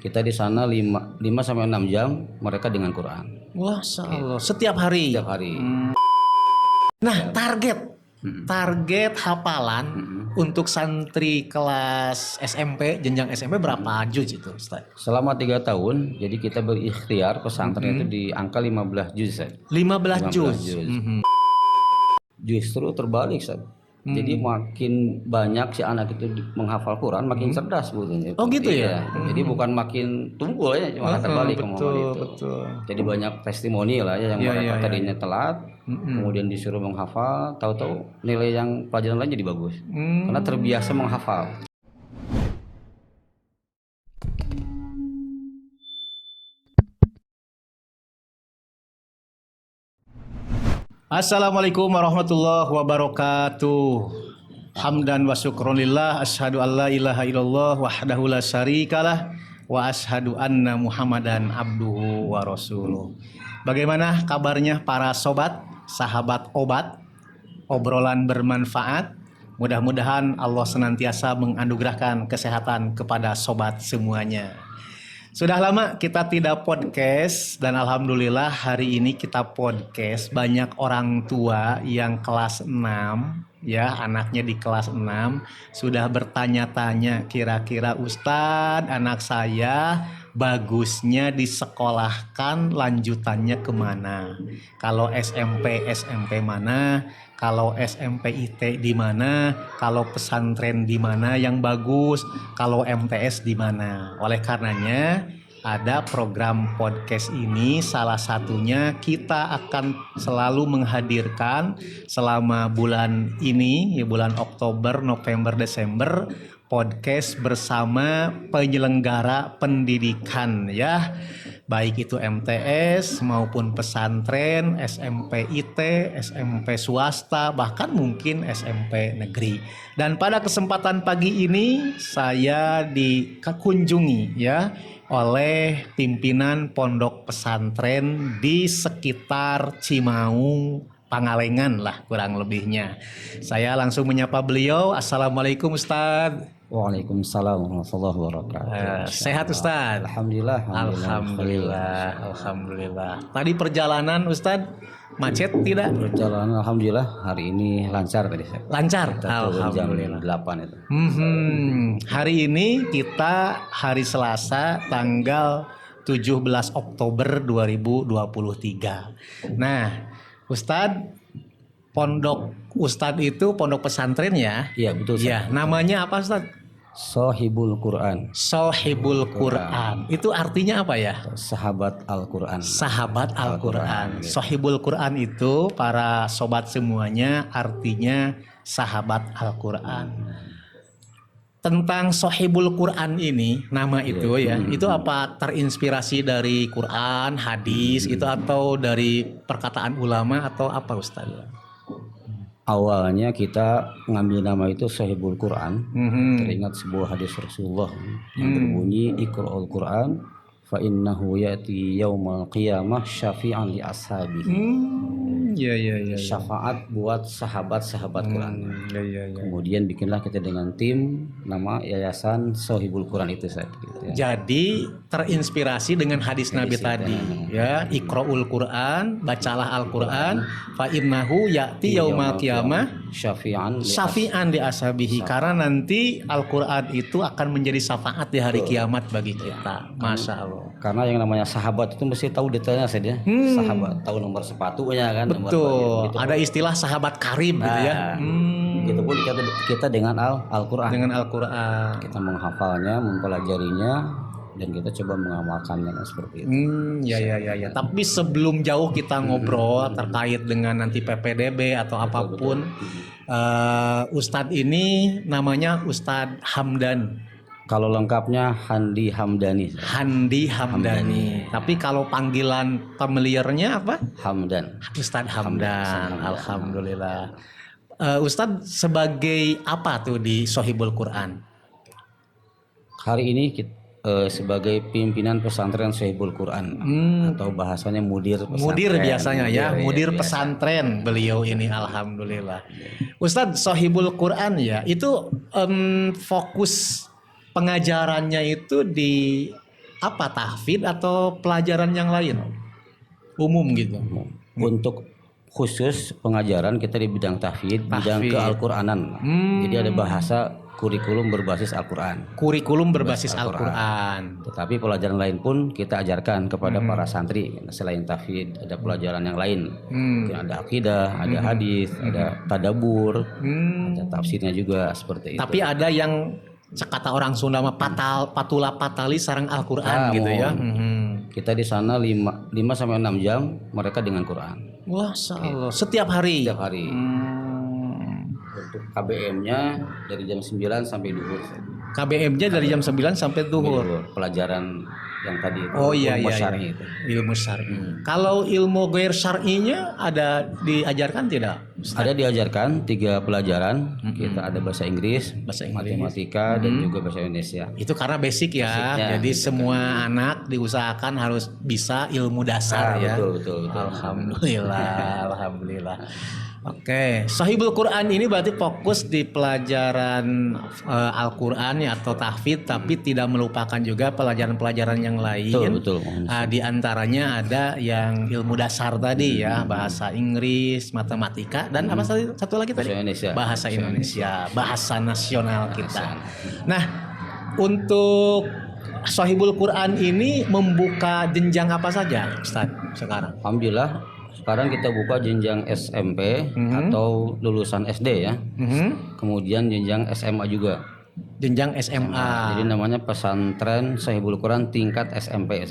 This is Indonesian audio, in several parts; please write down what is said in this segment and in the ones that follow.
Kita di sana 5 sampai 6 jam, mereka dengan Quran. Masya Allah. Setiap hari. Setiap hari. Nah, target hafalan untuk santri kelas SMP, jenjang SMP berapa juz itu, Ustaz? Selama 3 tahun, jadi kita berikhtiar pesantren itu di angka 15 juz. 15 juz. Justru terbalik, Ustaz. Jadi makin banyak si anak itu menghafal Quran, makin cerdas sebetulnya. Oh gitu ya? Jadi bukan makin tumbuh ya, cuma terbalik omongan itu. Betul. Jadi banyak testimoni lah ya, yang mereka tadinya telat, kemudian disuruh menghafal, tahu-tahu nilai yang pelajaran lain jadi bagus. Karena terbiasa menghafal. Assalamualaikum warahmatullahi wabarakatuh. Hamdan wa syukronillah, asyhadu an la ilaha illallah wahdahu la syarikalah wa asyhadu anna Muhammadan abduhu wa rasuluh. Bagaimana kabarnya para sobat, sahabat obat? Obrolan bermanfaat. Mudah-mudahan Allah senantiasa menganugerahkan kesehatan kepada sobat semuanya. Sudah lama kita tidak podcast dan alhamdulillah hari ini kita podcast. Banyak orang tua yang kelas 6 ya, anaknya di kelas 6 sudah bertanya-tanya, kira-kira Ustadz, anak saya bagusnya disekolahkan lanjutannya kemana? Kalau SMP mana? Kalau SMP IT di mana? Kalau pesantren di mana yang bagus? Kalau MTS di mana? Oleh karenanya ada program podcast ini, salah satunya kita akan selalu menghadirkan selama bulan ini, ya bulan Oktober, November, Desember, podcast bersama penyelenggara pendidikan ya. Baik itu MTS maupun pesantren, SMP IT, SMP swasta, bahkan mungkin SMP negeri. Dan pada kesempatan pagi ini saya dikunjungi ya oleh pimpinan pondok pesantren di sekitar Cimaung, Pangalengan lah kurang lebihnya. Saya langsung menyapa beliau. Assalamualaikum Ustadz. Waalaikumsalam warahmatullahi wabarakatuh. Sehat Ustadz? Alhamdulillah. Alhamdulillah. Tadi perjalanan Ustadz macet tidak? Perjalanan alhamdulillah hari ini lancar tadi. Lancar. Alhamdulillah. Jam 8 itu. Hari ini kita hari Selasa tanggal 17 Oktober 2023. Nah, Ustadz, pondok Ustadz itu pondok pesantren ya? Iya betul. Iya. Namanya apa Ustadz? Sohibul Quran. Sohibul Quran. Itu artinya apa ya? Sahabat Al-Quran. Sahabat Al-Quran. Sohibul Quran itu para sobat semuanya artinya sahabat Al-Quran. Tentang Sohibul Quran ini, nama itu ya, itu apa terinspirasi dari Quran, hadis, itu atau dari perkataan ulama atau apa Ustaz? Awalnya kita ngambil nama itu Sohibul Quran. Teringat sebuah hadis Rasulullah yang berbunyi Iqra'ul Quran fa innahu ya'ti yaumal qiyamah syafi'an li ashabihi. Ya. Syafaat buat sahabat-sahabat Quran. Ya. Kemudian bikinlah kita dengan tim nama Yayasan Sohibul Quran itu Gitu ya. Jadi terinspirasi dengan hadis Nabi tadi ya, Iqra'ul Quran, bacalah Al-Quran fa innahu ya'ti yaumal qiyamah syafi'an li ashabihi, karena nanti Al-Quran itu akan menjadi syafaat di hari kiamat bagi kita. Masya Allah. Karena yang namanya sahabat itu mesti tahu detailnya saja. Sahabat tahu nomor sepatunya kan. Betul. Ada istilah sahabat karib gitu ya. Gitu pun kita dengan Al-Quran. Dengan Al-Quran. Kita menghafalnya, mempelajarinya, dan kita coba mengamalkannya seperti itu. Ya. Tapi sebelum jauh kita ngobrol terkait dengan nanti PPDB atau apapun, Ustadz ini namanya Ustadz Hamdan. Kalau lengkapnya Handi Hamdani. Handi Hamdani. Tapi kalau panggilan familiarnya apa? Hamdan. Ustadz Hamdan. Alhamdulillah. Ustadz sebagai apa tuh di Sohibul Quran? Hari ini kita sebagai pimpinan pesantren Sohibul Quran atau bahasanya mudir pesantren. Mudir biasanya ya, mudir pesantren beliau ini, alhamdulillah. Ustadz, Sohibul Quran ya, itu fokus pengajarannya itu di apa, tahfidz atau pelajaran yang lain umum gitu? Untuk khusus pengajaran kita di bidang tahfidz, bidang ke-Al-Qur'anan. Jadi ada bahasa kurikulum berbasis Al-Quran. Kurikulum berbasis Al-Quran. Tetapi pelajaran lain pun kita ajarkan kepada para santri. Selain tahfidz ada pelajaran yang lain. Ada akidah, ada hadis, ada tadabbur, ada tafsirnya juga seperti itu. Tapi ada yang kata orang Sunda mah patula patali sareng Al-Quran gitu ya. Kita di sana 5 sampai 6 jam mereka dengan Quran. Wah, Allah. Setiap hari. Setiap hari. Untuk KBM-nya dari jam 9 sampai duhur. KBM-nya dari jam 9 sampai duhur. Pelajaran yang tadi itu. Oh iya ilmu iya. syar'i itu. Ilmu syar'i. Kalau ilmu ghair syar'inya ada diajarkan tidak? Ustaz? Ada diajarkan 3 pelajaran. Kita ada bahasa Inggris, matematika dan juga bahasa Indonesia. Itu karena basic ya. Basicnya, jadi gitu semua anak diusahakan harus bisa ilmu dasar ya. Betul. Alhamdulillah. Oke, Shahibul Quran ini berarti fokus di pelajaran Al-Quran ya, atau tahfidz, tapi tidak melupakan juga pelajaran-pelajaran yang lain. Betul. Di antaranya ada yang ilmu dasar tadi ya, bahasa Inggris, matematika, dan apa satu lagi tadi? Bahasa Indonesia, bahasa nasional kita. Nah, untuk Shahibul Quran ini membuka jenjang apa saja, Ustaz, sekarang? Alhamdulillah. Sekarang kita buka jenjang SMP atau lulusan SD ya. Kemudian jenjang SMA juga. Jenjang SMA. Jadi namanya pesantren Shahibul Quran tingkat SMP.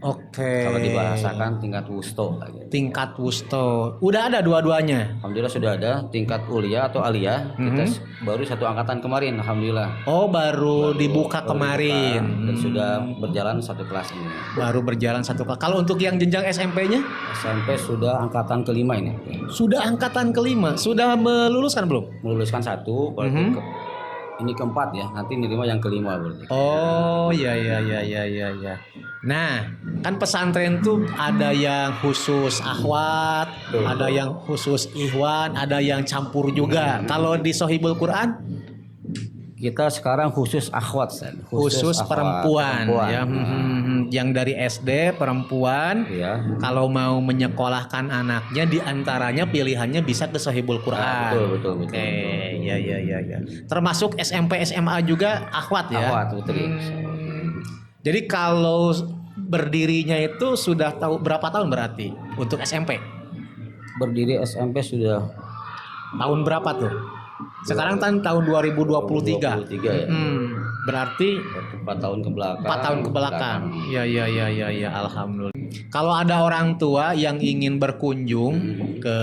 Oke. Kalau dibahasakan tingkat wusto. Tingkat wusto. Udah ada dua-duanya? Alhamdulillah sudah ada. Tingkat ulia atau aliyah. Kita baru 1 angkatan kemarin. Alhamdulillah. Oh, baru dibuka kemarin. Dan sudah berjalan 1 kelas ini. Baru berjalan 1 kelas. Kalau untuk yang jenjang SMP-nya? SMP sudah angkatan kelima ini. Sudah angkatan kelima. Sudah meluluskan belum? Meluluskan 1. Ini keempat ya, nanti nerima yang kelima berarti. Oh ya. Nah, kan pesantren tuh ada yang khusus akhwat, ada yang khusus ikhwan, ada yang campur juga. Kalau di Shahibul Quran kita sekarang khusus akhwat, khusus perempuan. Ya. Yang dari SD perempuan. Ya. Kalau mau menyekolahkan anaknya, diantaranya pilihannya bisa ke Shahibul Quran. Betul. Oke, ya. Termasuk SMP SMA juga akhwat ya. Akhwat, betul. Jadi kalau berdirinya itu sudah tahu berapa tahun berarti untuk SMP? Berdiri SMP sudah tahun berapa tuh? Sekarang kan tahun 2023. 2023 ya. Berarti 4 tahun ke belakang. 4 tahun ke belakang. Ya, alhamdulillah. Kalau ada orang tua yang ingin berkunjung ke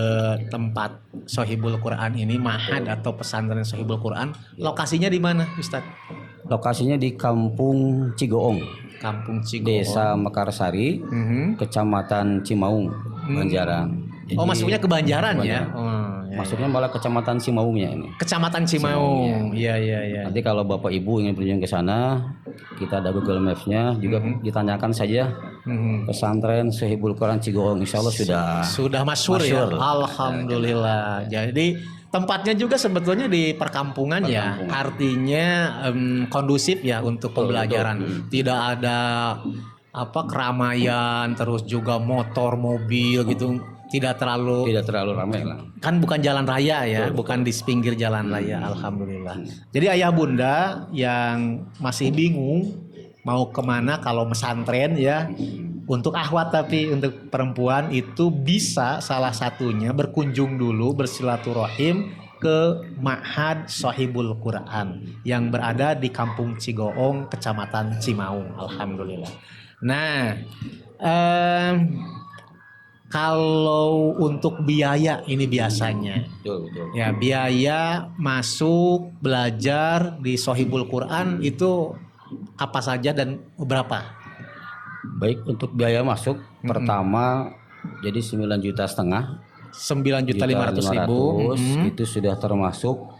tempat Shahibul Quran ini, ma'had atau pesantren Shahibul Quran, lokasinya di mana, Ustaz? Lokasinya di Kampung Cigoong. Kampung Cigoong. Desa Mekarsari, Kecamatan Cimaung, Banjaran. Oh, masuknya ke Banjaran ya? Masuknya malah Kecamatan Cimaungnya ini. Kecamatan Cimaung. Iya. Nanti kalau Bapak Ibu ingin berkunjung ke sana, kita ada Google Maps-nya, juga ditanyakan saja pesantren Shahibul Quran Cigoong, insya Allah sudah masyhur ya. Alhamdulillah. Jadi tempatnya juga sebetulnya di perkampungan. Ya, artinya kondusif ya untuk pembelajaran. Tidak ada keramaian, terus juga motor, mobil gitu. Tidak terlalu ramai lah. Kan bukan jalan raya ya, bukan di pinggir jalan raya. Alhamdulillah. Jadi ayah bunda yang masih bingung mau kemana kalau pesantren ya, untuk akhwat tapi untuk perempuan itu bisa salah satunya berkunjung dulu bersilaturahim ke Ma'had Shahibul Quran yang berada di Kampung Cigoong, Kecamatan Cimaung. Alhamdulillah. Nah, kalau untuk biaya ini biasanya, betul. Ya, biaya masuk belajar di Shahibul Quran itu apa saja dan berapa? Baik, untuk biaya masuk pertama jadi 9,5 juta. 9.500.000 itu sudah termasuk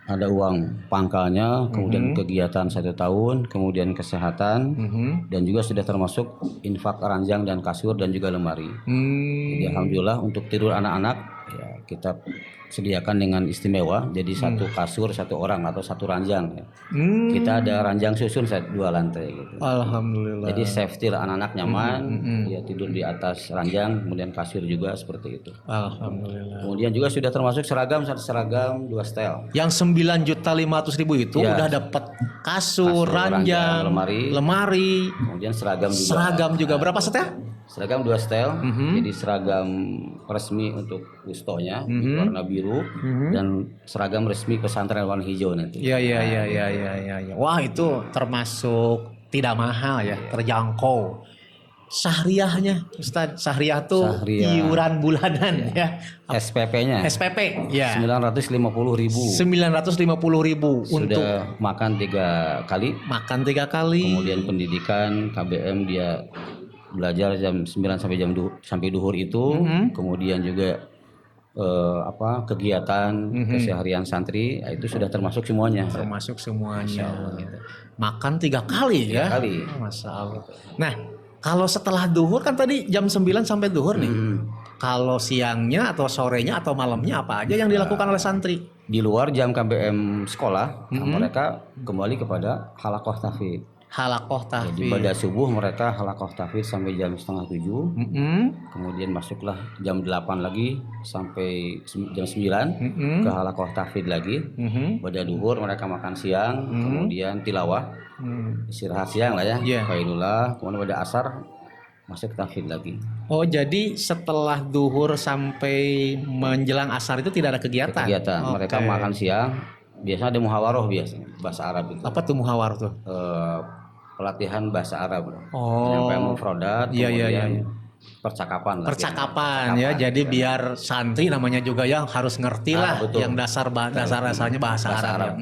ada uang pangkalnya, kemudian kegiatan 1 tahun, kemudian kesehatan, dan juga sudah termasuk infak ranjang dan kasur dan juga lemari. Jadi alhamdulillah untuk tidur anak-anak ya kita sediakan dengan istimewa, jadi satu kasur satu orang atau satu ranjang ya. Kita ada ranjang susun 2 lantai gitu. Alhamdulillah. Jadi safety lah, anak-anak nyaman, ya tidur di atas ranjang, kemudian kasur juga seperti itu. Alhamdulillah. Kemudian juga sudah termasuk seragam 2 setel. Yang 9.500.000 itu Ya. udah dapat kasur, ranjang, lemari. Kemudian seragam juga. Seragam juga berapa setel? Seragam 2 setel, jadi seragam resmi untuk gustonya warna biru dan seragam resmi pesantren warna hijau nanti. Iya. Wah, itu termasuk tidak mahal ya, terjangkau. Syahriahnya, Ustadz, syahriah tuh iuran bulanan ya. SPP-nya. SPP, ya. 950.000. 950.000 untuk Sudah makan 3 kali. makan 3 kali. Kemudian pendidikan KBM dia belajar jam 9 sampai duhur itu. Kemudian juga kegiatan keseharian santri, itu sudah termasuk semuanya. Termasuk semuanya. Makan 3 kali ya. 3 kali. Masya Allah. Nah, kalau setelah duhur kan tadi jam 9 sampai duhur nih. Kalau siangnya atau sorenya atau malamnya apa aja yang dilakukan oleh santri? Di luar jam KBM sekolah, mereka kembali kepada halakoh tahfidz. Halakoh Jadi tahfidz. pada subuh mereka halakoh tahfidz sampai jam 6:30. Kemudian masuklah jam 8 lagi sampai jam 9 ke halakoh tahfidz lagi. Pada duhur mereka makan siang, kemudian tilawah, istirahat siang lah ya, qailullah. Kemudian pada asar masuk tahfidz lagi. Oh, jadi setelah duhur sampai menjelang asar itu tidak ada kegiatan? Mereka makan siang. Biasanya ada muhawaroh biasanya bahasa Arab itu. Apa tuh muhawaroh tuh? Pelatihan bahasa Arab. Oh. Mufradat, kemudian percakapan lah. Percakapan ya. Jadi biar santri namanya juga yang harus ngerti lah yang dasar-dasarnya bahasa Arab.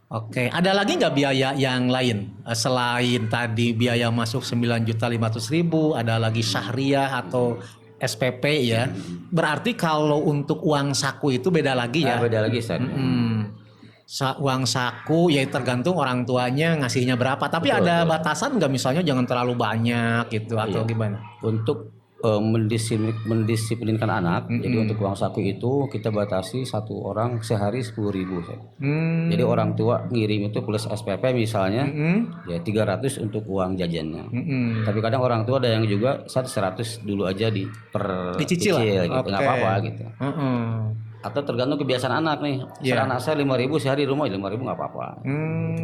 Oke, ada lagi nggak biaya yang lain selain tadi biaya masuk 9.500.000, ada lagi syahriah atau SPP ya. Berarti kalau untuk uang saku itu beda lagi ya. Beda lagi, Ustaz. Uang saku ya tergantung orang tuanya ngasihnya berapa. Tapi ada batasan nggak, misalnya jangan terlalu banyak gitu atau gimana? Untuk mendisiplinkan anak, jadi untuk uang saku itu kita batasi satu orang sehari 10.000. Jadi orang tua ngirim itu plus SPP misalnya, ya 300 untuk uang jajannya. Tapi kadang orang tua ada yang juga 100 dulu aja dicicil gitu, nggak apa-apa gitu. Atau tergantung kebiasaan anak nih. Anak saya 5.000 sehari di rumah, 5.000 nggak apa-apa.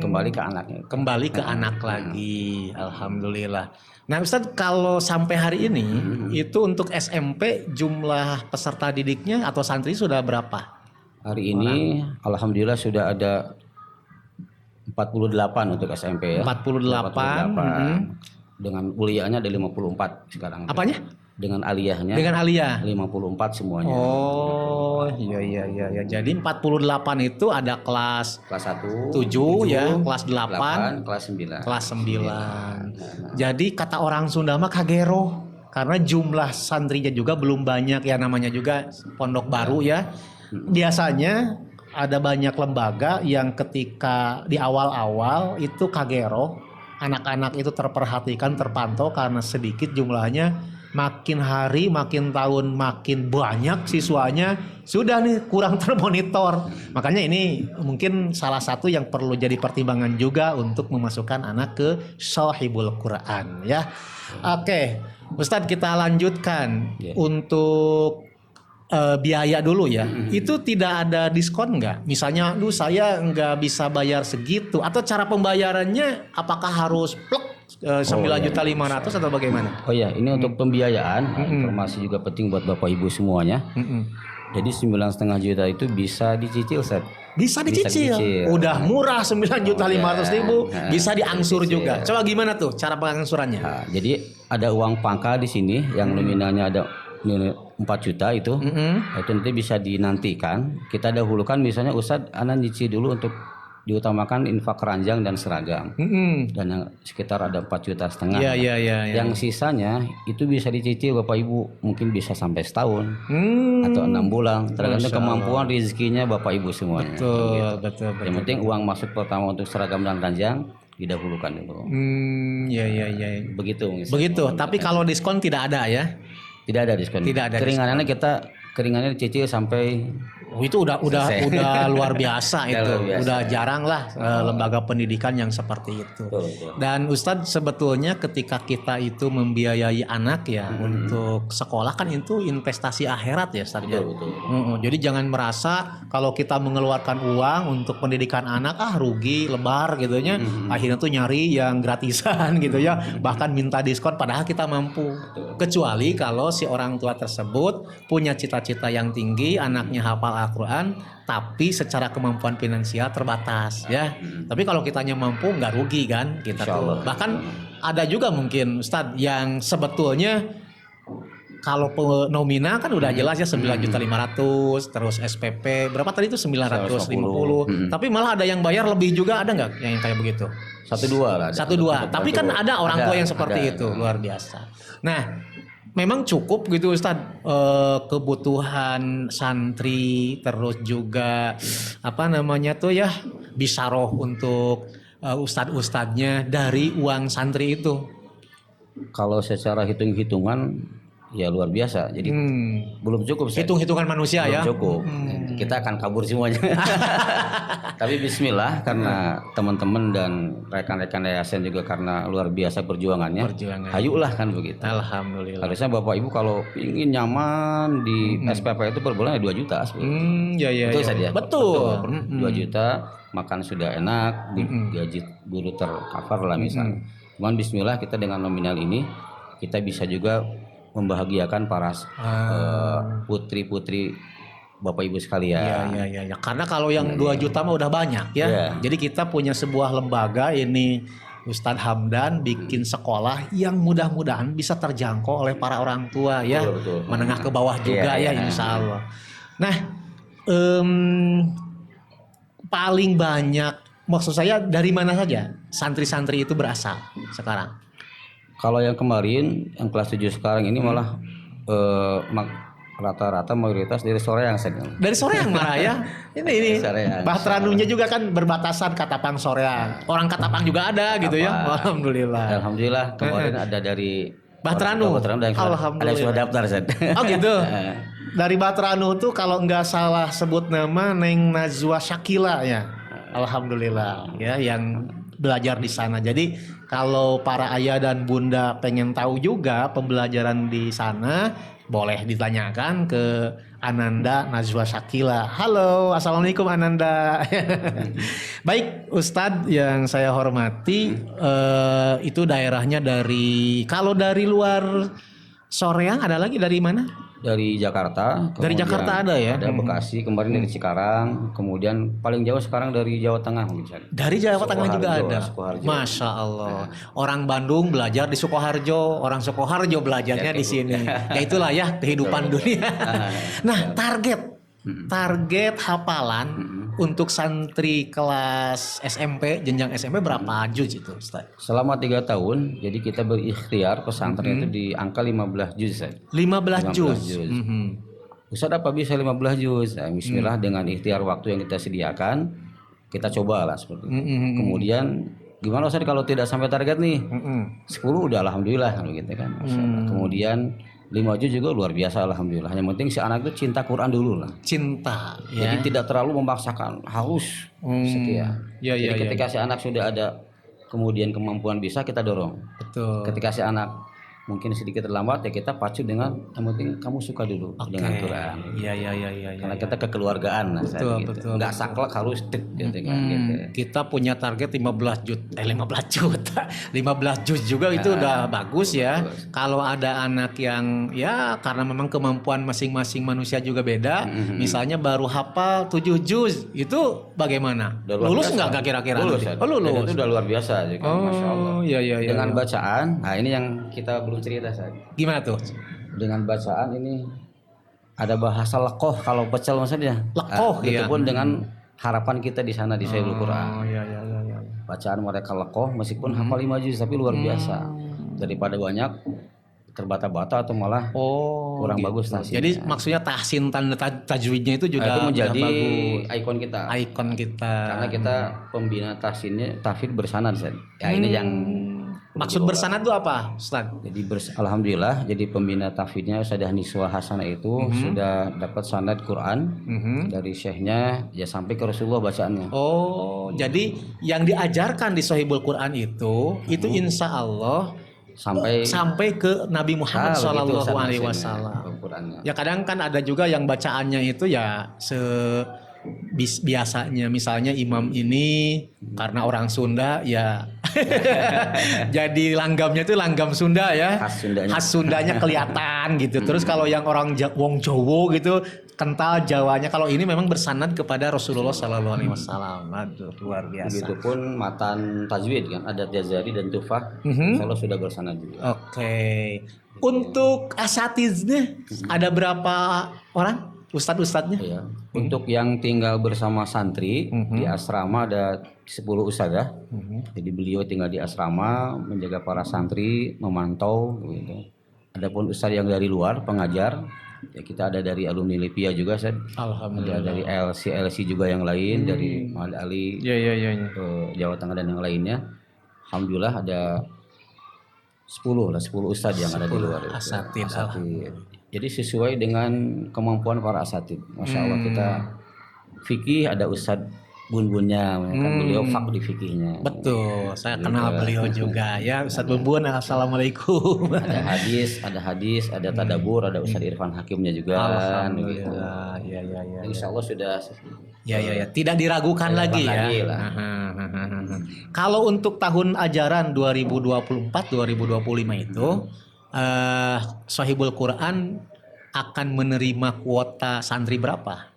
Kembali ke anaknya. Kembali ke anak lagi. Alhamdulillah. Nah, Ustadz, kalau sampai hari ini itu untuk SMP jumlah peserta didiknya atau santri sudah berapa? Hari ini alhamdulillah sudah ada 48 untuk SMP ya. 48. Dengan kuliahnya ada 54 sekarang. Apanya? Dengan aliyahnya. Dengan aliyah 54 semuanya. Oh, iya. Jadi 48 itu ada kelas 1, 7 ya, kelas 8, kelas 9. Kelas 9. Jadi kata orang Sunda mah kagero, karena jumlah santrinya juga belum banyak ya, namanya juga pondok baru ya. Biasanya ada banyak lembaga yang ketika di awal-awal itu kagero, anak-anak itu terperhatikan, terpantau karena sedikit jumlahnya. Makin hari, makin tahun, makin banyak siswanya, sudah nih kurang termonitor. Makanya ini mungkin salah satu yang perlu jadi pertimbangan juga untuk memasukkan anak ke Shahibul Quran ya. Oke, Ustadz, kita lanjutkan untuk biaya dulu ya. Itu tidak ada diskon nggak? Misalnya, saya nggak bisa bayar segitu, atau cara pembayarannya apakah harus plek 9.500.000 atau bagaimana? Oh ya, ini untuk pembiayaan, informasi juga penting buat Bapak Ibu semuanya. Jadi 9,5 juta itu bisa dicicil, Ustaz. Bisa dicicil. Udah murah 9.500.000, bisa diangsur juga. Coba gimana tuh cara pengangsurannya? Nah, jadi ada uang pangkal di sini yang nominalnya ada 4 juta itu. Itu nanti bisa dinantikan. Kita dahulukan misalnya Ustaz, Anda nyicil dulu untuk diutamakan infak ranjang dan seragam, dan yang sekitar ada 4,5 juta. Yang sisanya itu bisa dicicil Bapak Ibu, mungkin bisa sampai setahun atau 6 bulan, tergantung kemampuan rezekinya Bapak Ibu semuanya. Betul. Yang penting uang masuk pertama untuk seragam dan ranjang didahulukan dulu. Iya. Begitu. Begitu. Tapi kalau diskon tidak ada ya? Tidak ada diskon. Tidak ada Keringanannya dicicil sampai itu udah luar biasa itu. Luar biasa. Udah jarang lah lembaga pendidikan yang seperti itu. Betul. Dan Ustadz sebetulnya ketika kita itu membiayai anak ya untuk sekolah kan itu investasi akhirat ya Ustadz. Betul. Jadi jangan merasa kalau kita mengeluarkan uang untuk pendidikan anak rugi lebar gitunya, akhirnya tuh nyari yang gratisan gitu ya, bahkan minta diskon padahal kita mampu. Kecuali kalau si orang tua tersebut punya cita-cita yang tinggi, anaknya hafal Al-Quran, tapi secara kemampuan finansial terbatas ya. Tapi kalau kitanya mampu nggak rugi kan kita tuh. Bahkan ada juga mungkin Ustadz yang sebetulnya kalau nominal kan udah jelas ya 9.500.000, terus SPP berapa tadi itu 950. Tapi malah ada yang bayar lebih juga, ada nggak yang kayak begitu? 1-2 lah. 1-2. Tapi kan ada orang tua yang seperti itu, luar biasa. Nah, memang cukup gitu Ustadz kebutuhan santri, terus juga apa namanya tuh ya bisaroh untuk ustadz-ustadznya dari uang santri itu. Kalau secara hitung-hitungan ya luar biasa. Jadi belum cukup. Hitung-hitungan manusia belum ya. Cukup. Kita akan kabur semuanya. Tapi bismillah karena teman-teman dan rekan-rekan yayasan juga karena luar biasa perjuangannya. Hayulah kan begitu. Alhamdulillah. Harusnya Bapak Ibu kalau ingin nyaman di SPP itu per bulan 2 juta. Betul saja. Betul. 2 juta, makan sudah enak, gaji guru tercover lah misalnya. Cuman bismillah kita dengan nominal ini kita bisa juga membahagiakan para putri-putri Bapak Ibu sekalian. Iya. Karena kalau yang 2 juta mah udah banyak ya. Jadi kita punya sebuah lembaga ini Ustadz Hamdan bikin sekolah yang mudah-mudahan bisa terjangkau oleh para orang tua ya. Betul. Menengah ke bawah juga ya insya Allah. Nah, paling banyak maksud saya dari mana saja santri-santri itu berasal sekarang? Kalau yang kemarin, yang kelas 7 sekarang ini malah rata-rata mayoritas dari Soreang. Dari Soreang malah ya. Ini Bahteranunya juga kan berbatasan Katapang Soreang. Orang Katapang juga ada gitu ya. Alhamdulillah kemarin ada dari Bahteranu. Ada yang sudah daftar. Oh gitu. Dari Bahteranu tuh kalau nggak salah sebut nama Neng Najwa Syakila ya. Alhamdulillah ya yang belajar di sana. Jadi kalau para ayah dan bunda pengen tahu juga pembelajaran di sana, boleh ditanyakan ke Ananda Najwa Syakila. Halo, assalamualaikum Ananda. Baik, Ustadz yang saya hormati, itu daerahnya kalau dari luar Soreang ada lagi dari mana? Dari Jakarta. Dari Jakarta ada ya? Ada Bekasi, kemarin dari Cikarang, kemudian paling jauh sekarang dari Jawa Tengah mungkin. Dari Jawa Tengah juga ada. Sukoharjo. Masya Allah. Orang Bandung belajar di Sukoharjo, orang Sukoharjo belajarnya di sini. Ya itulah ya kehidupan dunia. Nah, target hafalan untuk santri kelas SMP, jenjang SMP berapa juz itu Ustaz? Selama 3 tahun, jadi kita berikhtiar pesantren itu di angka 15 juz. 15 juz. Ustaz apa bisa 15 juz? Nah, bismillah dengan ikhtiar waktu yang kita sediakan, kita cobalah seperti itu. Kemudian gimana Ustaz kalau tidak sampai target nih? 10 udah alhamdulillah kalau gitu kan. Kemudian 5 juz juga luar biasa alhamdulillah. Yang penting si anak itu cinta Quran dulu lah. Cinta ya. Jadi tidak terlalu memaksakan harus sekian. Jadi ketika si anak sudah ada kemudian kemampuan bisa kita dorong. Betul. Ketika si anak mungkin sedikit terlambat ya kita pacu dengan yang penting kamu suka dulu dengan Quran. Iya. Karena kita kekeluargaan lah betul, gitu. Betul. Nggak saklek harus gitu kan gitu. Kita punya target 15 juta. 15 juz juga itu udah bagus ya. Kalau ada anak yang ya karena memang kemampuan masing-masing manusia juga beda, misalnya baru hafal 7 juz, itu bagaimana? Lulus enggak kira-kira? Lulus. Itu udah luar biasa juga, Masya Allah. Iya. Dengan bacaan, nah ini yang kita belum cerita saja. Gimana tuh? Dengan bacaan ini ada bahasa lekoh kalau pecel maksudnya. Lekoh itu pun dengan harapan kita di sana di Sahihul Quran. Iya. Bacaan mereka lekoh meskipun hafal 5 juz tapi luar biasa. Daripada banyak terbata-bata atau malah kurang bagus tahsinnya. Jadi maksudnya tahsin tanda tajwidnya itu juga itu menjadi ikon kita. Karena kita pembina tahsinnya tahfidz bersanad. Ya ini yang Maksud bersanad itu apa, Ustaz? Jadi alhamdulillah, jadi pembina tahfidznya Ustadzah Niswa Hasanah itu sudah dapat sanad Quran dari syekhnya ya sampai ke Rasulullah bacaannya. Oh, jadi yang diajarkan di Sahihul Quran itu insya Allah sampai ke Nabi Muhammad Shallallahu Alaihi Wasallam. Ya kadang kan ada juga yang bacaannya itu ya biasanya, misalnya imam ini karena orang Sunda ya jadi langgamnya itu langgam Sunda ya, khas Sundanya kelihatan gitu. Terus kalau yang orang wong Jowo gitu kental Jawanya. Kalau ini memang bersanad kepada Rasulullah Sallallahu Alaihi Wasallam. Aduh, luar biasa. Begitupun matan tajwid kan, adat Jazari dan Tufah, kalau sudah bersanad juga. Oke. Untuk asatiznya ada berapa orang? Ustadz-ustadznya? Ya. Untuk yang tinggal bersama santri di asrama ada 10 ustadzah. Jadi beliau tinggal di asrama menjaga para santri, memantau gitu. Adapun ustadz yang dari luar pengajar, ya kita ada dari alumni Lipia juga, ada dari LC juga yang lain, dari Muhammad Ali, Jawa Tengah dan yang lainnya. Alhamdulillah ada 10 ustadz yang ada di luar. Asatid. Jadi sesuai dengan kemampuan para asatid. Masya Allah kita fikih ada Ustadz Bun-bunnya, kan beliau fak di fikihnya. Betul, saya kenal beliau juga ya. Ustadz Bun-bun, assalamualaikum. Ada hadis, ada tadabur, ada Ustadz Irfan Hakimnya juga. Alhamdulillah, gitu. Ya. Insya Allah sudah. Ya. Tidak diragukan lagi ya. Kalau untuk tahun ajaran 2024-2025 itu. Sahibul Quran akan menerima kuota santri berapa?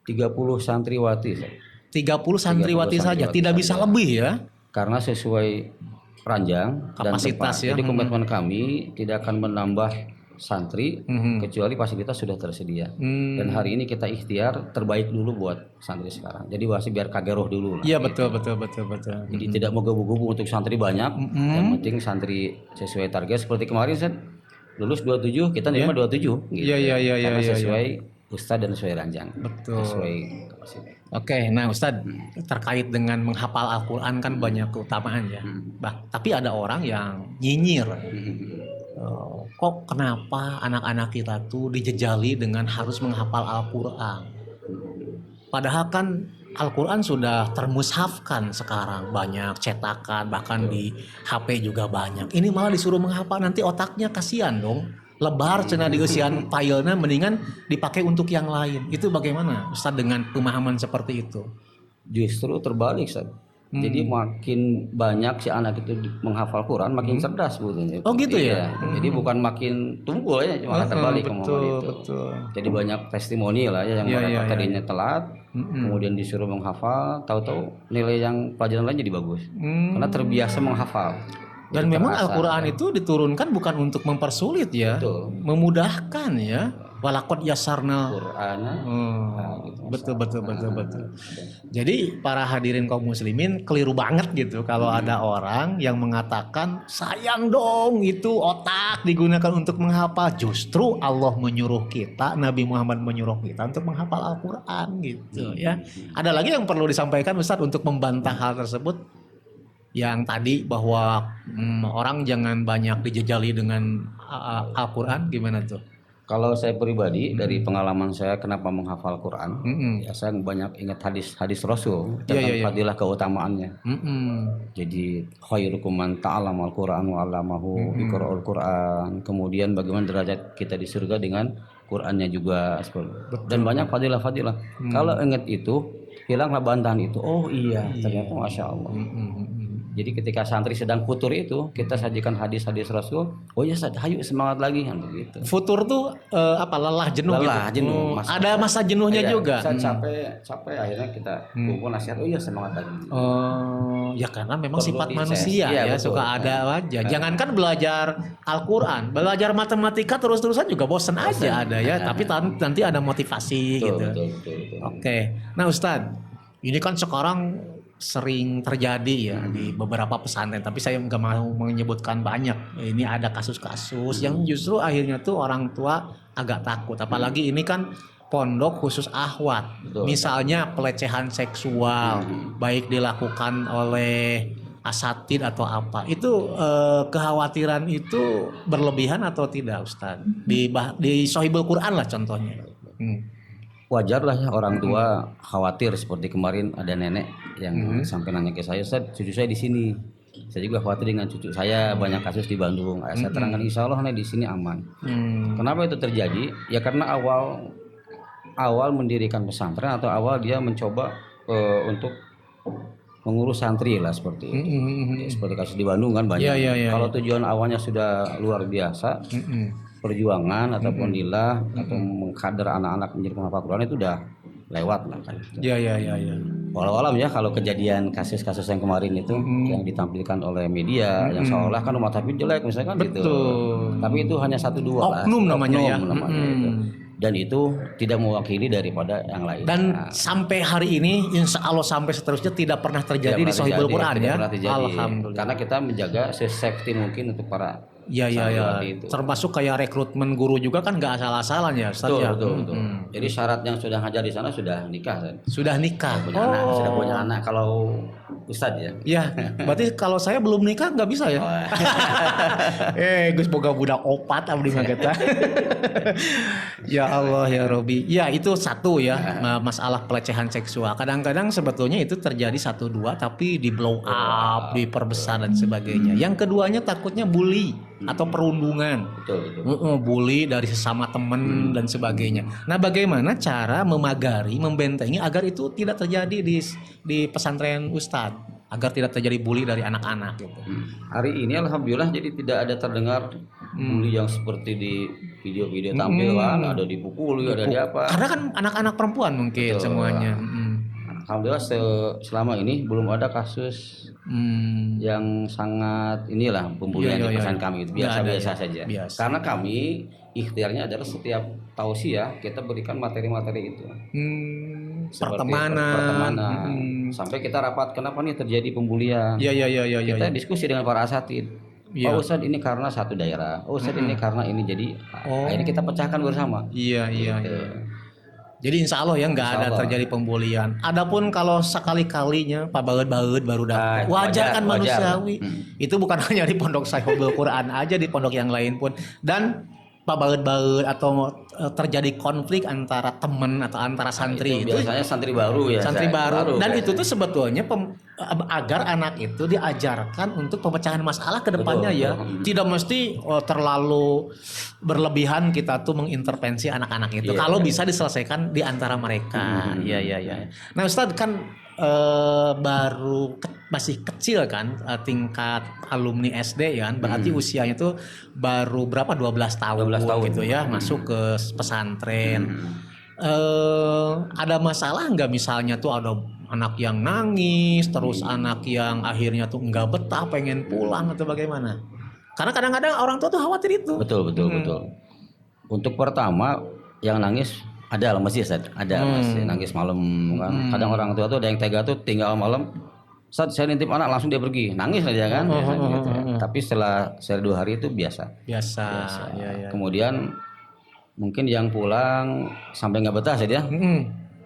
30 santriwati. 30 santriwati saja, tidak bisa lebih ya? Karena sesuai ranjang kapasitas dan tempat. Jadi komitmen kami tidak akan menambah santri kecuali fasilitas sudah tersedia. Dan hari ini kita ikhtiar terbaik dulu buat santri sekarang. Jadi masih biar kageroh dulu. Iya betul. Jadi tidak mau gebu-gebu untuk santri banyak. Yang penting santri sesuai target. Seperti kemarin saya lulus 27, kita nerima 27. Gitu. Karena sesuai ustadz dan sesuai ranjang. Betul. Sesuai kapasitas. Oke, nah Ustadz terkait dengan menghafal Al-Quran kan banyak keutamaan ya. Tapi ada orang yang nyinyir. Kok kenapa anak-anak kita tuh dijejali dengan harus menghafal Al-Quran? Padahal kan Al-Quran sudah termushafkan sekarang, banyak cetakan, bahkan di HP juga banyak. Ini malah disuruh menghafal, nanti otaknya kasihan dong. Lebar cenah di usian filenya, mendingan dipakai untuk yang lain. Itu bagaimana Ustadz dengan pemahaman seperti itu? Justru terbalik, Ustadz. Jadi makin banyak si anak itu menghafal Quran, makin cerdas sebetulnya. Oh gitu ya? Jadi bukan makin tumpul ya, malah terbalik betul. Jadi banyak testimoni lah ya yang mereka tadinya telat, kemudian disuruh menghafal, tahu-tahu nilai yang pelajaran lain jadi bagus. Karena terbiasa menghafal. Dan memang Al-Quran itu diturunkan bukan untuk mempersulit ya, memudahkan ya. Walaqad yasarna Qur'ana. Betul. Jadi para hadirin kaum muslimin keliru banget gitu kalau ada orang yang mengatakan sayang dong itu otak digunakan untuk menghafal. Justru Allah menyuruh kita, Nabi Muhammad menyuruh kita untuk menghafal Al-Quran gitu ya. Ada lagi yang perlu disampaikan Ustadz untuk membantah hal tersebut? Yang tadi bahwa orang jangan banyak dijejali dengan Al-Quran, gimana tuh? Kalau saya pribadi dari pengalaman saya kenapa menghafal Quran, ya saya banyak ingat hadis Rasul tentang fadilah keutamaannya. Jadi khairukum man ta'allama al-Quran wa 'allamahu, iqra'ul Quran. Kemudian bagaimana derajat kita di surga dengan Qurannya juga. Dan banyak fadilah-fadilah. Kalau ingat itu, hilanglah bantahan itu. Oh iya, ternyata Masya Allah. Jadi ketika santri sedang futur itu kita sajikan hadis-hadis Rasul. Oh ya, hayu semangat lagi kan begitu. Futur tuh lelah jenuh gitu. Ada masa jenuhnya juga. Capek akhirnya kita kumpul nasihat. Oh ya semangat lagi. Oh ya karena memang sifat manusia ya suka ada aja. Jangankan belajar Al-Quran, belajar matematika terus-terusan juga bosan aja ada ya. Tapi nanti ada motivasi gitu. Betul. Oke. Nah Ustadz, ini kan sekarang sering terjadi ya di beberapa pesantren, tapi saya nggak mau menyebutkan banyak. Ini ada kasus-kasus yang justru akhirnya tuh orang tua agak takut, apalagi ini kan pondok khusus akhwat. Misalnya pelecehan seksual baik dilakukan oleh asatid atau apa. Itu kekhawatiran itu berlebihan atau tidak Ustaz? Di Sohibul Quran lah contohnya. Wajar lah ya orang tua khawatir, seperti kemarin ada nenek yang sampai nanya ke saya, Ustaz, cucu saya di sini. Saya juga khawatir dengan cucu saya, banyak kasus di Bandung. Saya terangkan insya Allah nih di sini aman. Kenapa itu terjadi? Ya karena awal mendirikan pesantren atau awal dia mencoba untuk mengurus santri lah seperti itu. Ya, seperti kasus di Bandung kan banyak. Kalau tujuan awalnya sudah luar biasa, perjuangan ataupun lillah atau mengkader anak-anak menjadi penghafal Quran itu udah lewat lah kan. Walau alam ya, kalau kejadian kasus-kasus yang kemarin itu yang ditampilkan oleh media yang seolah kan umat hafid jelek misalkan gitu. Tapi itu hanya 1-2 lah. Oknum namanya ya. Itu. Dan itu tidak mewakili daripada yang lain. Dan sampai hari ini insya Allah sampai seterusnya tidak pernah terjadi di Sohibul Quran ya. Alhamdulillah. Karena kita menjaga safety mungkin untuk para Ya. Termasuk kayak rekrutmen guru juga kan nggak asal-asalan ya, Ustaz. Betul. Jadi syarat yang sudah ngajar di sana sudah nikah kan? Sudah nikah. Sudah punya anak kalau Ustaz ya. Ya, berarti kalau saya belum nikah nggak bisa ya. Gus boga budak opat abdi mah kita. Ya Allah ya Robi. Ya itu satu ya, masalah pelecehan seksual. Kadang-kadang sebetulnya itu terjadi 1-2 tapi di blow up, diperbesar dan sebagainya. Yang keduanya takutnya bully atau perundungan. Betul. Bully dari sesama teman dan sebagainya. Nah, bagaimana cara memagari, membentengi agar itu tidak terjadi di pesantren Ustadz, agar tidak terjadi bully dari anak-anak gitu. Hari ini alhamdulillah jadi tidak ada terdengar bully yang seperti di video-video tampilan, ada dipukuli, ada di apa. Karena kan anak-anak perempuan mungkin semuanya. Alhamdulillah selama ini belum ada kasus yang sangat inilah pembulian di pesantren kami itu biasa-biasa saja. Karena kami ikhtiarnya adalah setiap tausiah kita berikan materi-materi itu. Pertemanan. Sampai kita rapat kenapa nih terjadi pembulian. Kita diskusi dengan para asatid. Oh Ustadz ini karena satu daerah. Oh Ustadz ini karena ini, jadi akhirnya kita pecahkan bersama. Iya. Jadi insya Allah ya nggak ada terjadi pembulian. Adapun kalau sekali-kalinya Pak Baud baru datang, wajar kan manusiawi. Itu bukan hanya di pondok Sohibul Quran aja, di pondok yang lain pun. Dan Pak Baud atau terjadi konflik antara teman atau antara santri itu biasanya santri baru ya. Santri baru. Dan itu tuh sebetulnya agar anak itu diajarkan untuk pemecahan masalah ke depannya ya. Tidak mesti terlalu berlebihan kita tuh mengintervensi anak-anak itu. Kalau bisa diselesaikan di antara mereka. Iya. Nah, Ustadz kan masih kecil kan, tingkat alumni SD ya kan, berarti usianya tuh baru berapa 12 tahun gitu ya, masuk ke pesantren. Ada masalah nggak misalnya tuh ada anak yang nangis, terus anak yang akhirnya tuh nggak betah pengen pulang atau bagaimana? Karena kadang-kadang orang tua tuh khawatir itu. Betul. Untuk pertama yang nangis ada masih masih nangis malam kan. Kadang orang tua tuh ada yang tega tuh tinggal malam, saat saya nitip anak langsung dia pergi, nangis aja kan. Gitu ya. Tapi setelah 2 hari itu biasa. Ya. Kemudian mungkin yang pulang sampai nggak betah saja.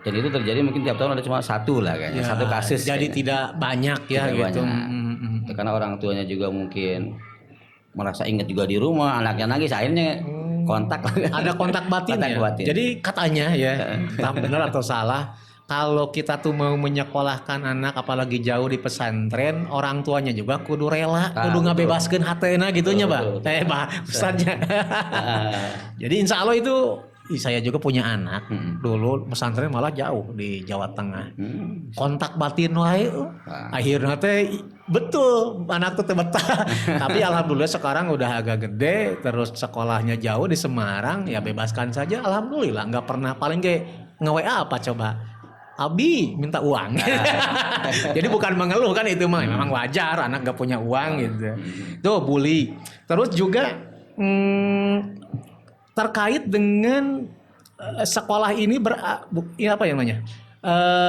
Dan itu terjadi mungkin tiap tahun ada cuma satu lah kayaknya, satu kasus. Jadi tidak banyak ya gitu. Ya, karena orang tuanya juga mungkin merasa ingat juga di rumah, anaknya nangis, akhirnya kontak. Ada kontak batin ya. Jadi katanya ya, entah benar atau salah, kalau kita tuh mau menyekolahkan anak apalagi jauh di pesantren, orang tuanya juga kudu rela, kudu ngabebaskeun hatena gitunya, Pak. Ustaznya. Jadi insya Allah itu saya juga punya anak dulu pesantren malah jauh di Jawa Tengah. Kontak batin wae. Akhirnya teh betul anak tuh betah. Tapi alhamdulillah sekarang udah agak gede, terus sekolahnya jauh di Semarang, ya bebaskan saja alhamdulillah. Nggak pernah paling kayak nge-WA apa coba, Abi minta uang. Jadi bukan mengeluh kan, itu mah memang wajar anak nggak punya uang gitu. Tuh bully. Terus juga terkait dengan sekolah ini apa yang namanya?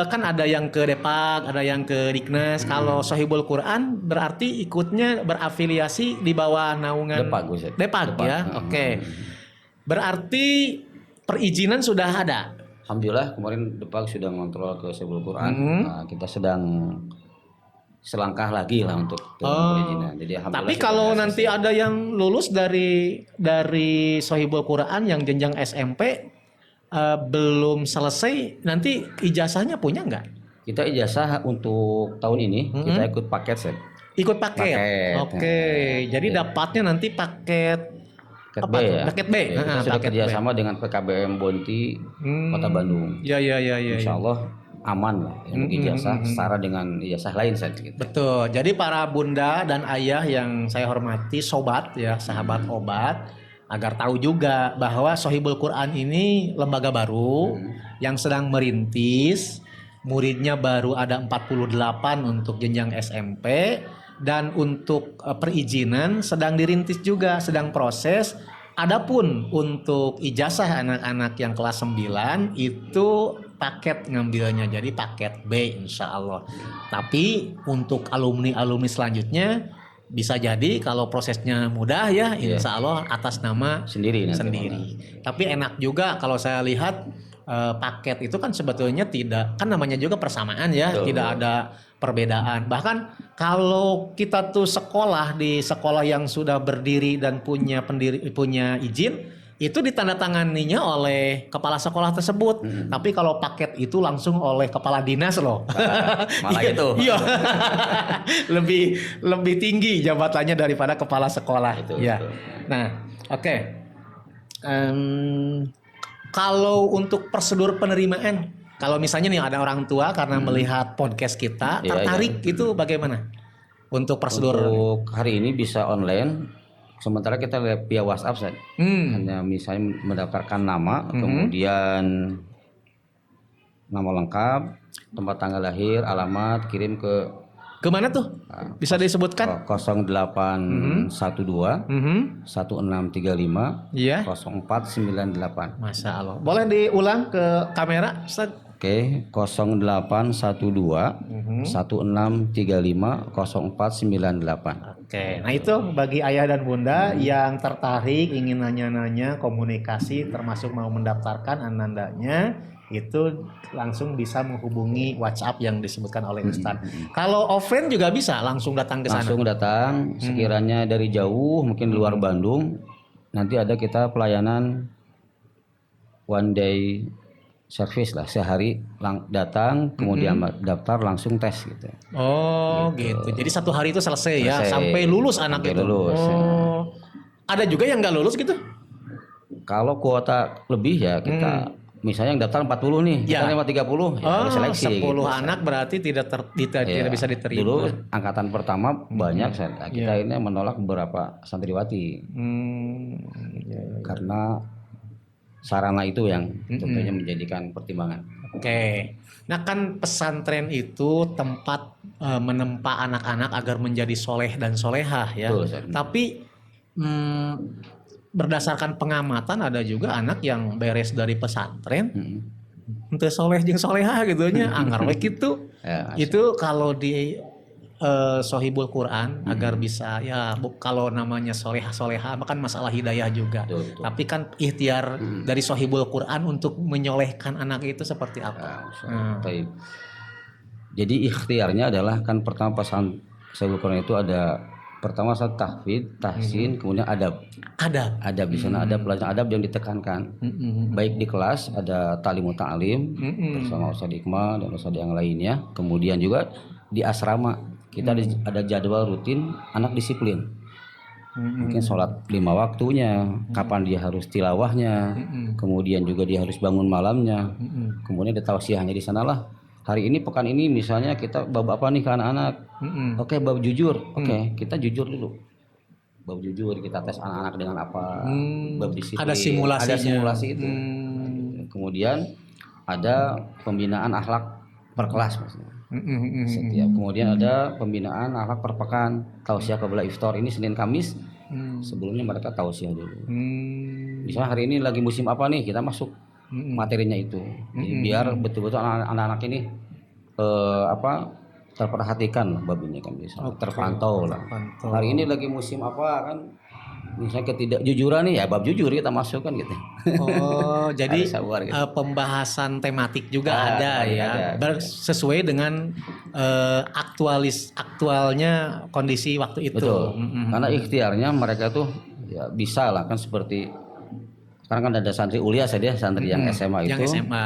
Kan ada yang ke Depak, ada yang ke Diknas. Kalau Sohibul Quran berarti ikutnya berafiliasi di bawah naungan Depak ya. Oke. Berarti perizinan sudah ada. Alhamdulillah kemarin Depak sudah mengontrol ke Sohibul Quran. Nah, kita sedang selangkah lagi lah untuk perizinan. Jadi Tapi kalau nanti ada yang lulus dari Sohibul Quran yang jenjang SMP belum selesai, nanti ijazahnya punya nggak? Kita ijazah untuk tahun ini kita ikut paket set. Ikut paket. Oke. Jadi dapatnya nanti paket B ya. Paket B. Ya, kita sudah kerjasama dengan PKBM Bonti Kota Bandung. Ya. Insya Allah aman lah untuk ijazah setara dengan ijazah lain saya gitu. Betul. Jadi para bunda dan ayah yang saya hormati, sobat ya, sahabat obat, agar tahu juga bahwa Sohibul Quran ini lembaga baru yang sedang merintis, muridnya baru ada 48 untuk jenjang SMP. Dan untuk perizinan sedang dirintis juga, sedang proses. Adapun untuk ijazah anak-anak yang kelas 9 itu paket ngambilnya, jadi paket B insya Allah. Tapi untuk alumni-alumni selanjutnya bisa jadi kalau prosesnya mudah ya insya Allah atas nama sendiri. Tapi enak juga kalau saya lihat paket itu kan sebetulnya tidak, kan namanya juga persamaan ya. Betul. Tidak ada perbedaan. Bahkan kalau kita tuh sekolah di sekolah yang sudah berdiri dan punya izin, itu ditandatanganinya oleh kepala sekolah tersebut. Tapi kalau paket itu langsung oleh kepala dinas loh. Malah itu. Iya. lebih tinggi jabatannya daripada kepala sekolah. Itu, ya. Betul. Nah, oke. Kalau untuk prosedur penerimaan, kalau misalnya nih ada orang tua karena melihat podcast kita tertarik, itu bagaimana? Untuk prosedur? Untuk hari ini bisa online. Sementara kita lihat via WhatsApp, hanya misalnya mendaftarkan nama, kemudian nama lengkap, tempat tanggal lahir, alamat, kirim ke mana tuh? Bisa disebutkan? 0812 1635 Iya. 0498. Masya Allah. Boleh diulang ke kamera, Ustaz? Oke, 0812 1635 0498. Oke, nah itu bagi ayah dan bunda yang tertarik ingin nanya-nanya komunikasi termasuk mau mendaftarkan anandanya, itu langsung bisa menghubungi WhatsApp yang disebutkan oleh Ustaz. Kalau offline juga bisa langsung datang ke sana. Langsung datang, sekiranya dari jauh mungkin luar Bandung, nanti ada kita pelayanan one day service lah, sehari datang kemudian daftar langsung tes gitu. Oh gitu. Jadi satu hari itu selesai ya sampai lulus anak itu. Lulus. Ada juga yang nggak lulus gitu? Kalau kuota lebih ya kita misalnya yang daftar 40 nih, kita lewat 30 ya ada seleksi 10 gitu. anak berarti tidak bisa diterima. Dulu angkatan pertama banyak kita ini menolak beberapa santriwati. Karena sarana itu yang tentunya menjadikan pertimbangan. Oke. Nah kan pesantren itu tempat menempa anak-anak agar menjadi soleh dan solehah ya. Betul, tapi berdasarkan pengamatan ada juga anak yang beres dari pesantren untuk soleh jeung solehah gitunya anggar we gitu. Itu kalau di Sohibul Quran agar bisa ya kalau namanya soleha kan masalah hidayah juga. Betul. Tapi kan ikhtiar dari Sohibul Quran untuk menyolehkan anak itu seperti apa? Jadi ikhtiarnya adalah kan pertama pesan Sohibul Quran itu ada pertama tahfidz, tahsin, kemudian adab. Adab di sana ada pelajaran adab yang ditekankan. Baik di kelas ada ta'limut ta'lim bersama Ustaz Iqmal dan Ustaz yang lainnya. Kemudian juga di asrama kita ada jadwal rutin anak disiplin. Mungkin sholat 5 waktunya, kapan dia harus tilawahnya, kemudian juga dia harus bangun malamnya, kemudian ada tausiahnya di sanalah. Hari ini pekan ini misalnya kita bab apa nih ke anak-anak? Oke, bab jujur. Oke, kita jujur dulu. Bab jujur kita tes anak-anak dengan apa? Bab disiplin. Ada simulasinya. Ada simulasi itu. Kemudian ada pembinaan akhlak per kelas maksudnya. Setiap kemudian ada pembinaan akhlak per pekan, tausiah qabla iftar, ini Senin Kamis. Sebelumnya mereka tausiah dulu. Misalnya hari ini lagi musim apa nih, kita masuk materinya itu. Jadi biar betul-betul anak-anak ini terperhatikan lah bab ini kan bisa terpantau lah. Hari ini lagi musim apa kan, misalnya ketidakjujuran nih ya bab jujur kita masukkan gitu. Oh, jadi Harus sabar, gitu. pembahasan tematik juga ada ya, ada. sesuai dengan aktualnya kondisi waktu itu. Betul. Karena ikhtiarnya mereka tuh ya bisa lah kan seperti sekarang kan ada santri ulia saja, santri yang SMA itu. Yang SMA.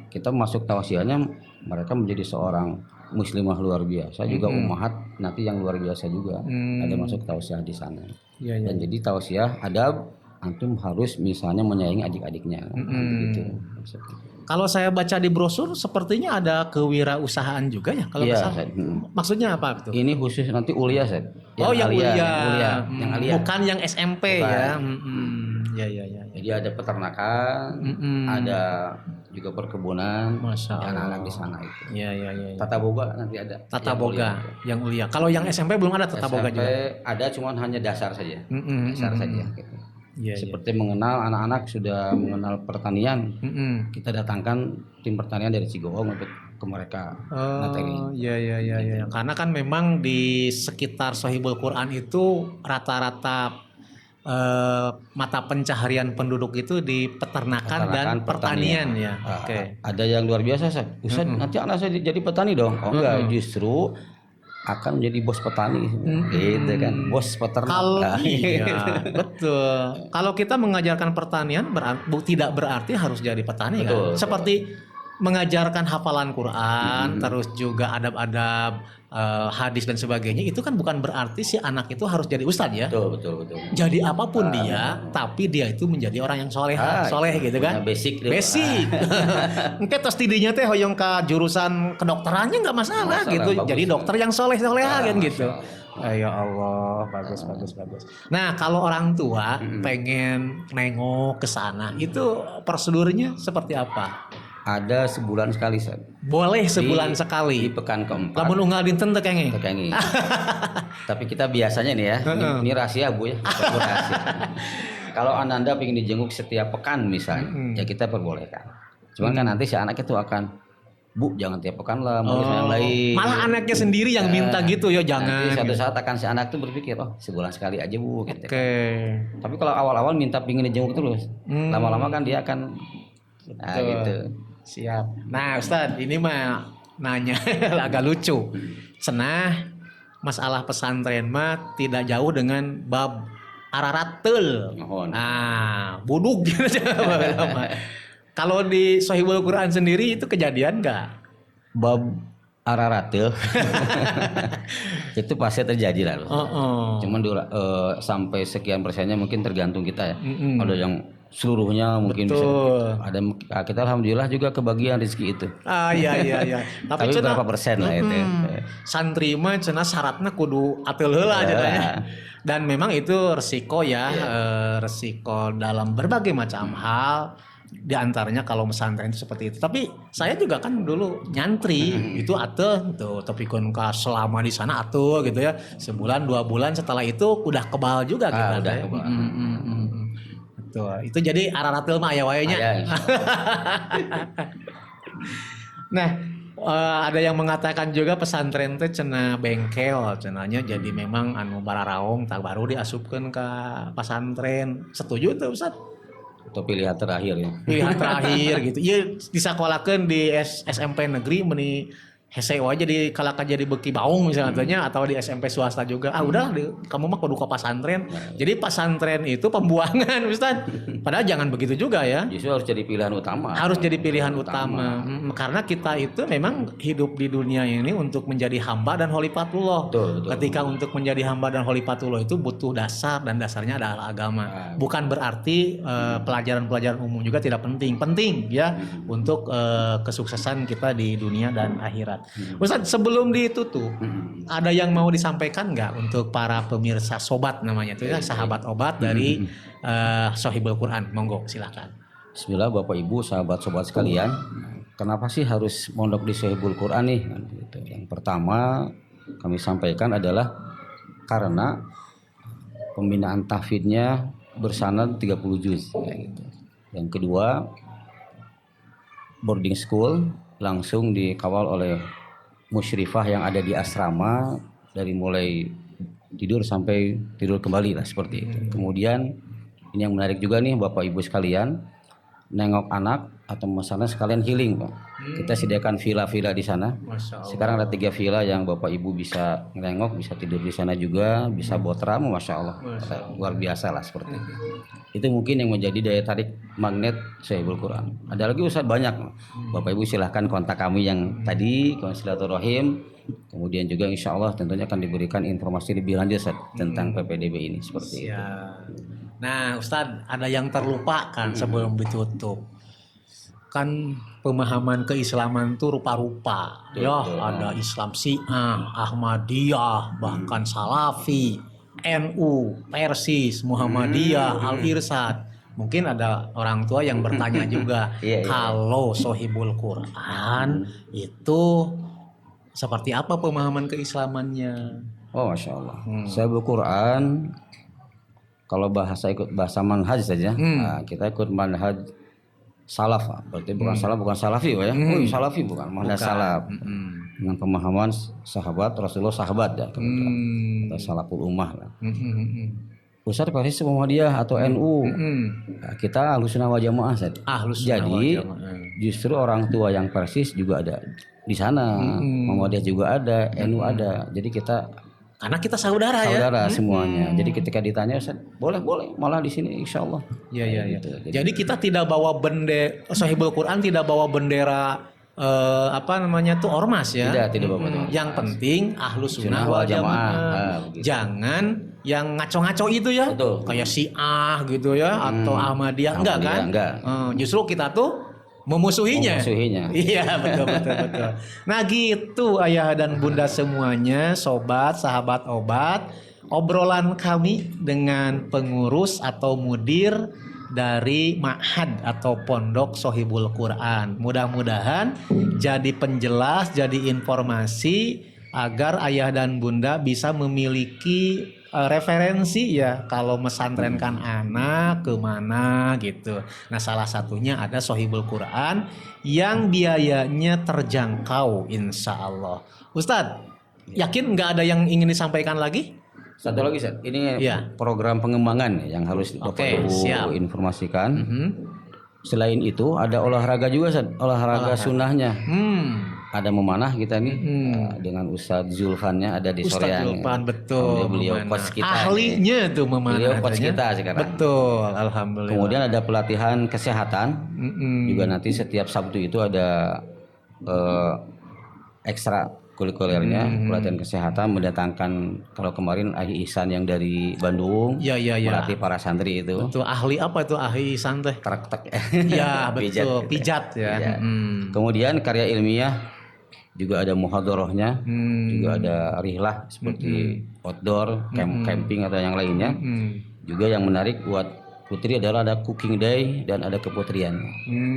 Kita masuk tausiahnya mereka menjadi seorang muslimah luar biasa, juga ummahat nanti yang luar biasa juga. Ada masuk tausiah di sana. Dan jadi tausiah adab antum harus misalnya menyayangi adik-adiknya gitu. Kalau saya baca di brosur sepertinya ada kewirausahaan juga ya kalau nggak salah. Maksudnya apa itu? Ini khusus nanti ulia Set. Yang ulia. Yang alia. Bukan yang SMP. Bukan. Ya. Jadi ada peternakan, ada juga perkebunan, anak-anak di sana itu. Ya. Tata boga nanti ada. Tata boga yang ulia. Kalau yang SMP belum ada tata boga juga. Ada cuman hanya dasar saja. Dasar saja gitu. Seperti mengenal anak-anak sudah mengenal pertanian, kita datangkan tim pertanian dari Cigohong untuk ke mereka materi. Iya. Karena kan memang di sekitar Sohibul Quran itu rata-rata mata pencaharian penduduk itu di peternakan dan pertanian ya. Ada yang luar biasa Ustaz, nanti anak saya jadi petani dong. Oh enggak, justru akan menjadi bos petani gitu kan, bos peternak. Iya, betul. Kalau kita mengajarkan pertanian tidak berarti harus jadi petani kan. Seperti mengajarkan hafalan Quran, terus juga adab-adab hadis dan sebagainya, itu kan bukan berarti si anak itu harus jadi ustadz ya. Betul. Jadi apapun dia, tapi dia itu menjadi orang yang soleh gitu kan. Basic. Mungkin tos tidinya teh hoyong ke jurusan kedokterannya nggak masalah gitu. Bagus. Jadi dokter yang soleh kan gitu. Ya Allah, bagus. Nah, kalau orang tua pengen nengok ke sana, itu prosedurnya seperti apa? Ada sebulan sekali Seth. Boleh sebulan sekali. Di pekan keempat. Lamun unggal dinten teu kenging. Tapi kita biasanya nih ya, ini rahasia Bu ya. Rahasia. Kalau Ananda ingin dijenguk setiap pekan misalnya, ya kita perbolehkan. Cuman kan nanti si anak itu akan, Bu jangan tiap pekan lah, mau yang lain. Malah anaknya sendiri yang minta gitu ya, jangan. Nanti suatu saat akan si anak tuh berpikir, sebulan sekali aja Bu. Gitu. Tapi kalau awal-awal minta pingin dijenguk terus, lama-lama kan dia akan gitu. Siap. Nah Ustadz, ini mah nanya agak lucu. Cenah masalah pesantren mah tidak jauh dengan bab araratul. Nah, buduk gitu. Kalau di Sohibul Quran sendiri itu kejadian nggak? Bab araratul itu pasti terjadi lah. Cuman sampai sekian persennya mungkin tergantung kita ya. Ada yang seluruhnya mungkin bisa ada, kita alhamdulillah juga kebagian rezeki itu. Iya. Tapi berapa persen lah itu. Santri mah cenah syaratnya kudu atil heula ya. Dan memang itu resiko ya, resiko dalam berbagai macam hal. Di antaranya kalau pesantren itu seperti itu. Tapi saya juga kan dulu nyantri itu atuh tuh, tapi kan selama di sana atuh gitu ya. Sebulan 2 bulan setelah itu udah kebal juga kita. Udah kebal. Itu jadi araratil mah aya wae nya. Nah, ada yang mengatakan juga pesantren teh cenah bengkel cenanya, jadi memang anu bararaong tak baru diasupkeun ka pesantren. Setuju tuh Ustaz? Itu pilihan terakhir ya. Pilihan terakhir gitu. Ieu disakolahkeun di SMP negeri meni hese aja di kalaka jadi beki baung misalnya atau di SMP swasta juga. Udahlah kamu mah kudu ke pesantren. Jadi pesantren itu pembuangan Ustaz. Padahal jangan begitu juga ya. Justru harus jadi pilihan utama. Harus jadi pilihan utama. Karena kita itu memang hidup di dunia ini untuk menjadi hamba dan khalifahullah. Betul. Ketika untuk menjadi hamba dan khalifahullah itu butuh dasar, dan dasarnya adalah agama. Bukan berarti pelajaran-pelajaran umum juga tidak penting. Penting ya untuk kesuksesan kita di dunia dan akhirat. Ustaz, sebelum ditutup, ada yang mau disampaikan nggak untuk para pemirsa sobat namanya itu ya, sahabat obat dari Sohibul Quran? Monggo, silakan. Bismillah Bapak Ibu, sahabat sobat sekalian. Kenapa sih harus mondok di Sohibul Quran nih? Yang pertama kami sampaikan adalah karena pembinaan tahfidnya bersanad 30 juz. Yang kedua, boarding school langsung dikawal oleh musyrifah yang ada di asrama dari mulai tidur sampai tidur kembali lah seperti itu. Kemudian ini yang menarik juga nih Bapak Ibu sekalian, nengok anak atau misalnya sekalian healing Pak. Kita sediakan villa-villa di sana. Sekarang ada 3 villa yang Bapak Ibu bisa nengok, bisa tidur di sana juga, bisa botramu, Masya Allah. Luar biasa lah seperti itu. Itu mungkin yang menjadi daya tarik magnet Sahibul Quran. Ada lagi Ustaz banyak. Bapak Ibu silahkan kontak kami yang tadi, silaturahim. Kemudian juga insya Allah tentunya akan diberikan informasi lebih lanjut Ustaz, tentang PPDB ini seperti itu. Nah Ustadz, ada yang terlupakan sebelum ditutup. Kan pemahaman keislaman itu rupa-rupa. Ya, ada Islam Syiah, Ahmadiyah, bahkan Salafi, NU, Persis, Muhammadiyah, Al-Irsyad. Mungkin ada orang tua yang bertanya juga, kalau Sohibul Quran itu seperti apa pemahaman keislamannya? Oh Masya Allah. Sahibul Quran, kalau ikut bahasa manhaj saja, nah, kita ikut manhaj salaf, berarti bukan salaf, bukan salafi ya. Oh, salafi bukan, manhaj salaf. Dengan pemahaman sahabat Rasulullah, sahabat ya, atau salaful ummah lah. Ustaz Persis Muhammadiyah atau NU. Nah, kita Ahlussunnah wal Jamaah. Jadi justru orang tua yang Persis juga ada di sana, Muhammadiyah juga ada, NU ada. Jadi kita karena kita saudara semuanya. Jadi ketika ditanya, boleh, malah di sini insya Allah. Iya. Gitu. Jadi kita tidak bawa bendera, Sahibul Quran tidak bawa bendera ormas ya. Tidak bawa. Yang penting Ahlussunnah wal Jamaah. Jangan yang ngaco-ngaco itu ya. Betul. Kayak Syiah gitu ya, atau Ahmadiyah enggak kan? Enggak. Justru kita tuh memusuhinya. Iya, betul. Nah gitu ayah dan bunda semuanya, sobat, sahabat obat, obrolan kami dengan pengurus atau mudir dari Ma'had atau Pondok Sohibul Quran. Mudah-mudahan jadi penjelas, jadi informasi agar ayah dan bunda bisa memiliki referensi ya kalau mesantrenkan anak kemana gitu. Nah salah satunya ada Sohibul Quran yang biayanya terjangkau insya Allah. Ustadz, yakin nggak ada yang ingin disampaikan lagi? Satu lagi Ustadz, ini program pengembangan yang harus Bapak Ibu informasikan. Selain itu ada olahraga juga Ustadz, olahraga sunnahnya. Ada memanah kita nih dengan Ustadz Zulfannya ada di Soreang. Ustadz Zulfan betul. Beliau coach kita. Ahlinya tuh memanah. Beliau coach kita sekarang. Betul, alhamdulillah. Kemudian ada pelatihan kesehatan. Juga nanti setiap Sabtu itu ada ekstra kulikulernya, pelatihan kesehatan mendatangkan, kalau kemarin Ahli Ihsan yang dari Bandung. Melatih para santri itu. Betul, ahli apa itu Ahli Ihsan teh? Kerak-kerak. Ya, betul, pijat ya. Kemudian karya ilmiah juga ada muhadharahnya, juga ada rihlah seperti outdoor, camping atau yang lainnya. Juga yang menarik buat putri adalah ada cooking day dan ada keputrian.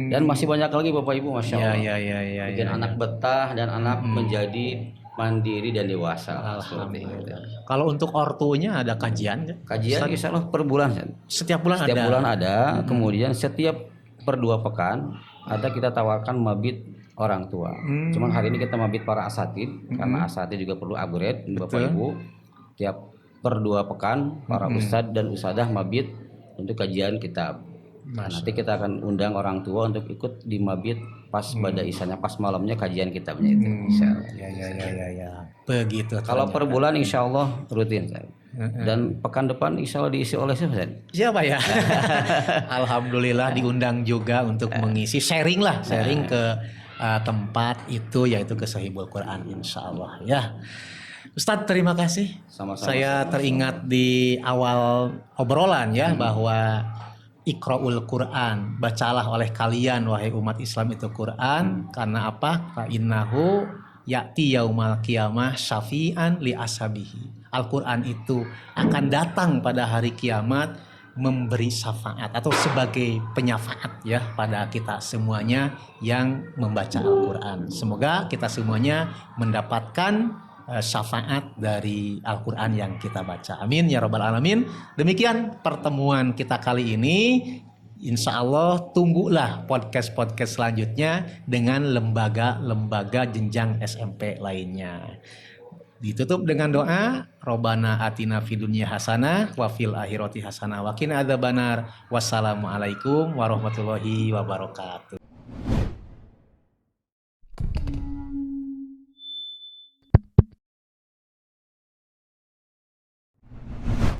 Dan masih banyak lagi Bapak Ibu, Masya Allah. Bikin anak betah dan anak menjadi mandiri dan dewasa. Alhamdulillah. Kalau untuk ortunya ada kajian? Kajian insya Allah per bulan. Setiap bulan ada. Kemudian setiap per 2 pekan ada kita tawarkan mabit orang tua. Cuman hari ini kita mabit para asatid karena asatid juga perlu upgrade. Bapak Ibu, tiap per 2 pekan para ustadz dan usadah mabit untuk kajian kitab. Nanti kita akan undang orang tua untuk ikut di mabit pas pada isanya, pas malamnya kajian kitabnya itu. Ya. Begitu. Kalau per bulan insya Allah rutin. Dan pekan depan insya Allah diisi oleh siapa ya? Alhamdulillah diundang juga untuk mengisi sharing ke tempat itu, yaitu ke Sahibul Quran insya Allah ya. Ustadz terima kasih. Saya teringat di awal obrolan ya bahwa Iqra'ul Quran, bacalah oleh kalian wahai umat Islam itu Quran. Karena apa? Fa innahu ya'ti yaumal qiyamah syafi'an li ashabihi. Al-Quran itu akan datang pada hari kiamat memberi syafaat atau sebagai penyafaat ya pada kita semuanya yang membaca Al-Quran. Semoga kita semuanya mendapatkan syafaat dari Al-Quran yang kita baca. Amin ya rabbal alamin. Demikian pertemuan kita kali ini. Insya Allah tunggulah podcast-podcast selanjutnya dengan lembaga-lembaga jenjang SMP lainnya. Ditutup dengan doa, Robbana atina fid dunya hasanah wa fil akhirati hasanah wa qina adzabannar. Wassalamualaikum warahmatullahi wabarakatuh.